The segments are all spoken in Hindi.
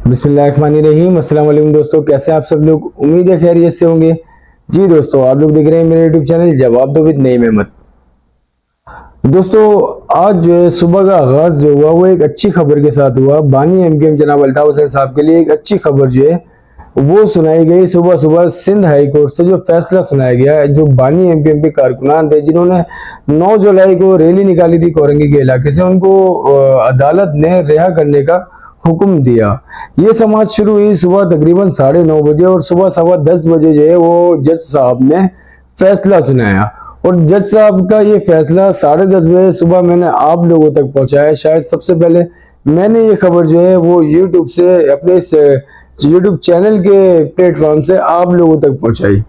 बिस्मिल्लाहिर्रहमानिर्रहीम। अस्सलाम वालेकुम दोस्तों, कैसे हैं आप सब लोग। उम्मीद है खैरियत से होंगे। जी दोस्तों, आप लोग देख रहे हैं मेरे यूट्यूब चैनल जवाब दो विद नईम अहमद। दोस्तों, आज जो है सुबह का आगाज जो हुआ वो एक अच्छी खबर के साथ हुआ। बानी एमकेएम जनाब अल्ताफ हुसैन साहब के लिए एक अच्छी खबर जो है वो सुनाई गई। सुबह सुबह सिंध हाई कोर्ट से जो फैसला सुनाया गया है, जो बानी एमकेएम के कारकुनान थे जिन्होंने 9 जुलाई को रैली निकाली थी कोरंगी के इलाके से, उनको अदालत ने रिहा करने का हुक्म दिया। ये समाज शुरू हुई सुबह तकरीबन 9:30 बजे और सुबह 10:15 बजे जो है वो जज साहब ने फैसला सुनाया। और जज साहब का ये फैसला 10:30 बजे सुबह मैंने आप लोगों तक पहुंचाया। शायद सबसे पहले मैंने ये खबर जो है वो यूट्यूब से, अपने इस यूट्यूब चैनल के प्लेटफॉर्म से आप लोगों तक पहुंचाई।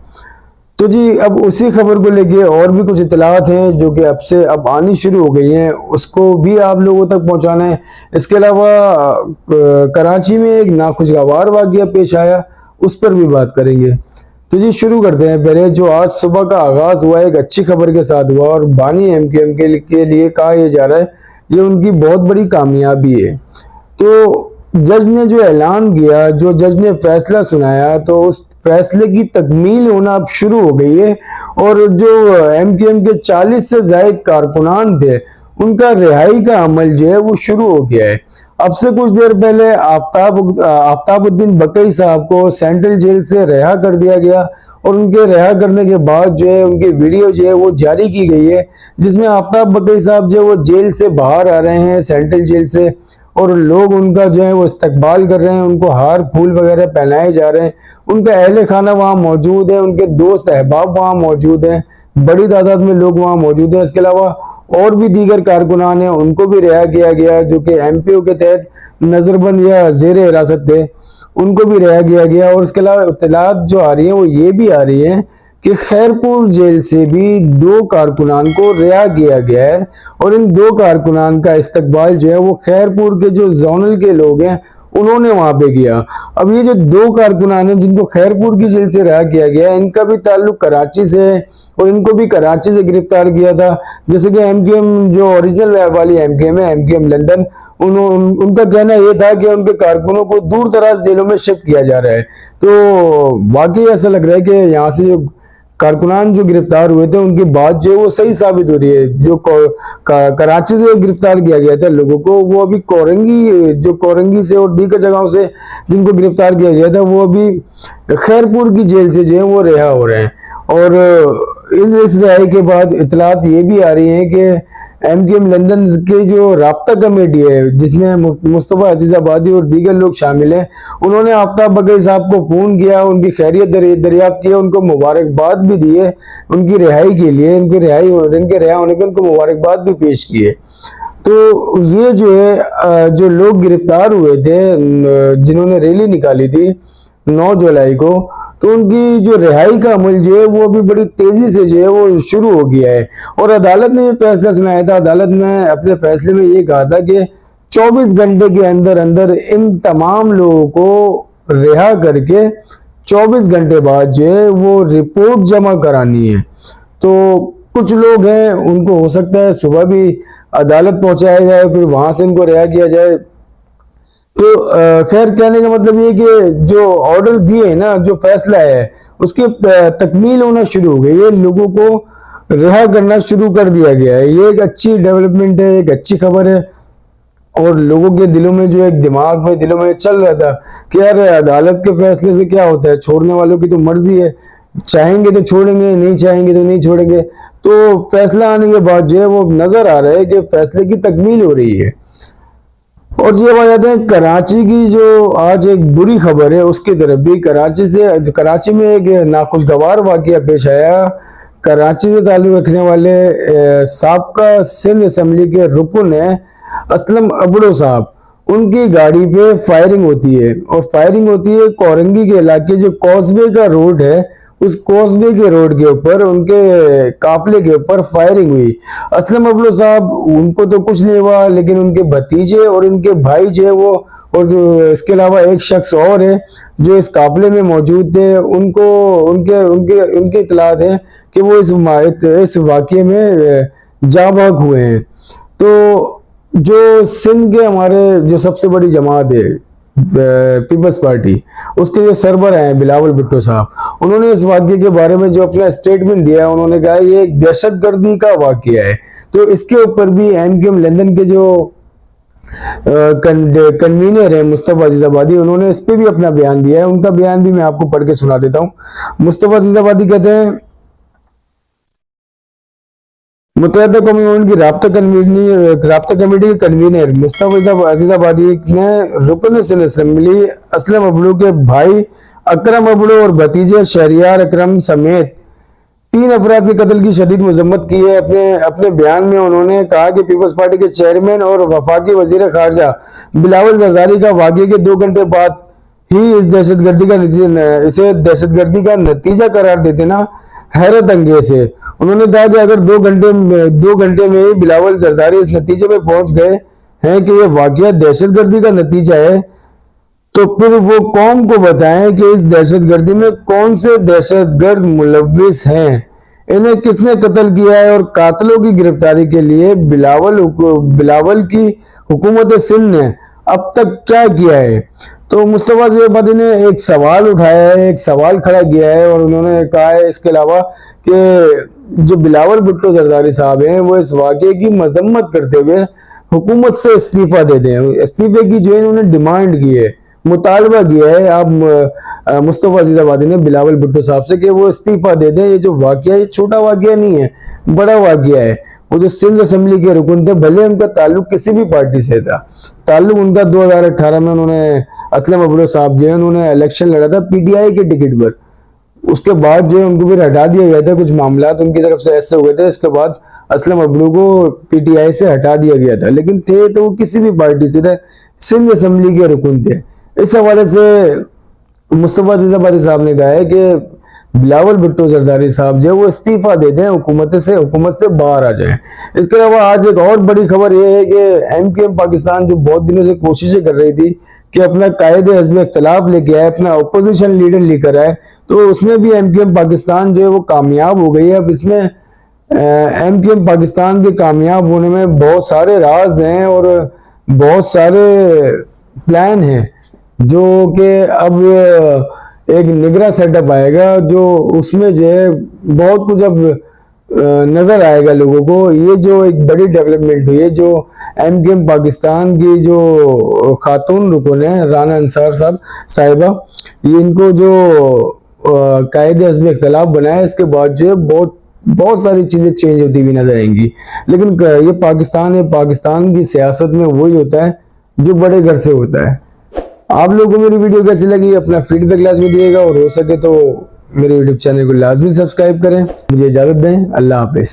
तो जी, अब उसी खबर को लेके और भी कुछ इतलात हैं जो कि अब आनी शुरू हो गई हैं, उसको भी आप लोगों तक पहुंचाना है। इसके अलावा कराची में एक नाखुशगवार वाकया पेश आया, उस पर भी बात करेंगे। तो जी शुरू करते हैं। पहले जो आज सुबह का आगाज हुआ एक अच्छी खबर के साथ हुआ और बानी एमकेएम के लिए कहा यह जा रहा है ये उनकी बहुत बड़ी कामयाबी है। तो जज ने जो ऐलान किया, जो जज ने फैसला सुनाया, तो उस फैसले की तकमील होना अब शुरू हो गई है। और जो एमकेएम के 40 से ज्यादा कारकुनान थे उनका रिहाई का अमल जो है वो शुरू हो गया है। अब से कुछ देर पहले आफ्ताबुद्दीन बकई साहब को सेंट्रल जेल से रिहा कर दिया गया और उनके रिहा करने के बाद जो है उनकी वीडियो जो है वो जारी की गई है, जिसमें आफ्ताब बकई साहब जो वो जेल से बाहर आ रहे हैं, सेंट्रल जेल से, और लोग उनका जो है वो इस्तकबाल कर रहे हैं, उनको हार फूल वगैरह पहनाए जा रहे हैं। उनका अहले खाना वहाँ मौजूद है, उनके दोस्त अहबाब वहाँ मौजूद हैं, बड़ी तादाद में लोग वहाँ मौजूद हैं। इसके अलावा और भी दीगर कारकुनान हैं, उनको भी रिहा किया गया जो कि एमपीओ के तहत नजरबंद या जेर हिरासत थे, उनको भी रिहा किया गया। और इसके अलावा इत्तलात जो आ रही है वो ये भी आ रही है कि खैरपुर जेल से भी 2 कारकुनान को रिहा किया गया है और इन 2 कारकुनान का इस्तकबाल जो है वो खैरपुर के जो जोनल के लोग हैं उन्होंने वहां पे किया। अब ये जो 2 कारकुनान हैं जिनको खैरपुर की जेल से रिहा किया गया है, इनका भी ताल्लुक कराची से है और इनको भी कराची से गिरफ्तार किया था। जैसे कि एमकेएम जो ओरिजिनल वाली एमकेएम है, एमकेएम लंदन, उनका कहना यह था कि उनके कारकुनों को दूर दराज जेलों में शिफ्ट किया जा रहा है। तो वाकई ऐसा लग रहा है कि यहाँ से जो कारकुनान जो गिरफ्तार हुए थे उनकी बात जो है वो सही साबित हो रही है। जो कराची से गिरफ्तार किया गया था लोगों को, वो अभी कोरंगी से और दीगर जगहों से जिनको गिरफ्तार किया गया था वो अभी खैरपुर की जेल से जो है वो रिहा हो रहे हैं। और इस रिहाई के बाद इतलात ये भी आ रही है कि एमकेएम लंदन की जो राब्ता कमेटी है जिसमें मुस्तफा अजीजाबादी और दीगर लोग शामिल हैं, उन्होंने आफ्ताब बकई साहब को फोन किया, उनकी खैरियत दरियाफ्त की, उनको मुबारकबाद भी दी है उनकी रिहाई के लिए, इनके रिहा होने पर उनको मुबारकबाद भी पेश की है। तो ये जो है जो लोग गिरफ्तार हुए थे जिन्होंने रैली निकाली थी 9 जुलाई को, तो उनकी जो रिहाई का अमल जो है वो अभी बड़ी तेजी से जो है वो शुरू हो गया है। और अदालत ने ये फैसला सुनाया था। अदालत ने अपने फैसले में ये कहा था कि 24 घंटे के अंदर अंदर इन तमाम लोगों को रिहा करके 24 घंटे बाद जो है वो रिपोर्ट जमा करानी है। तो कुछ लोग हैं उनको हो सकता है सुबह भी अदालत पहुंचाया जाए, फिर वहां से इनको रिहा किया जाए। तो खैर, कहने का मतलब ये कि जो ऑर्डर दिए ना, जो फैसला है उसकी तकमील होना शुरू हो गई है, लोगों को रिहा करना शुरू कर दिया गया है। ये एक अच्छी डेवलपमेंट है, एक अच्छी खबर है। और लोगों के दिलों में जो एक दिमाग में दिलों में चल रहा था कि यार अदालत के फैसले से क्या होता है, छोड़ने वालों की तो मर्जी है, चाहेंगे तो छोड़ेंगे, नहीं चाहेंगे तो नहीं छोड़ेंगे। तो फैसला आने के बाद जो है वो नजर आ रहा है कि फैसले की तकमील हो रही है। और ये बात जाते हैं कराची की, जो आज एक बुरी खबर है उसकी तरफ भी। कराची में एक नाखुशगवार वाकया पेश आया। कराची से ताल्लुक रखने वाले साबका सिंध असेंबली के रुकन है असलम अबड़ो साहब, उनकी गाड़ी पे फायरिंग होती है और फायरिंग होती है कोरंगी के इलाके, जो कॉजवे का रोड है उस कॉजवे के रोड के ऊपर उनके काफले के ऊपर फायरिंग हुई। असलम अबलो साहब, उनको तो कुछ नहीं हुआ, लेकिन उनके भतीजे और उनके भाई जो है वो, और इसके अलावा एक शख्स और है जो इस काफले में मौजूद थे, उनको उनके उनके उनकी इतलात है कि वो इस वाकये में जा भाग हुए हैं। तो जो सिंध के हमारे जो सबसे बड़ी जमात है पीपल्स पार्टी, उसके जो सरबर हैं बिलावल भुट्टो साहब, उन्होंने इस वाक्य के बारे में जो अपना स्टेटमेंट दिया है, उन्होंने कहा ये एक दहशतगर्दी का वाक्य है। तो इसके ऊपर भी एमकेएम लंदन के जो कन्वीनर है मुस्तफा अजीजाबादी, उन्होंने इस पे भी अपना बयान दिया है। उनका बयान भी मैं आपको पढ़ के सुना देता हूं। मुस्तफा अजीजाबादी कहते हैं, मुत्तहदा कौमी उनकी राब्ता कमेटी के कन्वीनर मुस्तफा अजीजाबादी ने रुकन असम्बली असलम अबड़ू के भाई अकरम अबड़ू और भतीजे शहरियार अकरम समेत 3 अफराद के कत्ल की शदीद मजम्मत की है। अपने बयान में उन्होंने कहा कि पीपल्स पार्टी के चेयरमैन और वफाकी वजीर खारजा बिलावल जरदारी का वाक़े के 2 घंटे बाद ही इसे दहशतगर्दी का नतीजा करार देते ना हैरत अंगेज है। उन्होंने कहा कि अगर 2 घंटे में ही बिलावल जरदारी इस नतीजे में पहुंच गए हैं कि यह वाक़या दहशतगर्दी का नतीजा है, तो फिर वो कौम को बताएं कि इस दहशतगर्दी में कौन से दहशतगर्द मुलव्विस हैं, इन्हें किसने कत्ल किया है और कातलों की गिरफ्तारी के लिए बिलावल की हुकूमत सिंध ने अब तक क्या किया है। तो मुस्तफा अजीजाबादी ने एक सवाल उठाया है, एक सवाल खड़ा किया है, और उन्होंने कहा है इसके अलावा कि जो बिलावल भुट्टो जरदारी साहब हैं वो इस वाक़े की मजम्मत करते हुए हुकूमत से इस्तीफा दे दें। इस्तीफे की जो इन्होंने डिमांड की है, मुतालबा किया है आप मुस्तफा अजीजाबादी ने बिलावल भुट्टो साहब से कि वो इस्तीफा दे दें। ये जो वाकया ये छोटा वाकया नहीं है, बड़ा वाकया है। वो जो सिंध असेंबली के रुकन थे, भले उनका ताल्लुक किसी भी पार्टी से था, ताल्लुक उनका 2018 में उन्होंने असलम अबड़ो साहब जो है उन्होंने इलेक्शन लड़ा था पीटीआई के टिकट पर। उसके बाद जो है उनको फिर हटा दिया गया था, कुछ मामला उनकी तरफ से ऐसे हो गए थे। इसके बाद असलम अबड़ू को पीटीआई से हटा दिया गया था, लेकिन थे तो वो किसी भी पार्टी से थे, सिंध असेंबली के रुकन थे। इस हवाले से मुस्तफा अजीजाबादी साहब ने कहा है कि बिलावल भुट्टो जरदारी साहब जो वो इस्तीफा दे दें, हुकूमत से बाहर आ जाएं। इसके अलावा आज एक और बड़ी खबर यह है कि एमकेएम पाकिस्तान जो बहुत दिनों से कोशिशें कर रही थी कि अपना कायदे हिज़्ब इख्तिलाफ लेके आए, अपना अपोजिशन लीडर लेकर आए, तो उसमें भी एमकेएम पाकिस्तान जो है वो कामयाब हो गई है। अब इसमें एमकेएम पाकिस्तान के कामयाब होने में बहुत सारे राज हैं और बहुत सारे प्लान हैं, जो कि अब एक निगरा सेटअप आएगा, जो उसमें जो है बहुत कुछ अब नजर आएगा लोगों को। ये जो एक बड़ी डेवलपमेंट हुई है, जो एमकेएम पाकिस्तान की जो खातून रुकन है राना अंसार साहिबा, ये इनको जो कायदे हिज़्ब इख्तिलाफ बनाया, इसके बाद जो है बहुत सारी चीजें चेंज होती हुई नजर आएंगी। लेकिन ये पाकिस्तान है, पाकिस्तान की सियासत में वही होता है जो बड़े घर से होता है। आप लोगों को मेरी वीडियो कैसी लगी अपना फीडबैक लाजमी दिएगा, और हो सके तो मेरे यूट्यूब चैनल को लाजमी सब्सक्राइब करें। मुझे इजाजत दें, अल्लाह हाफिज।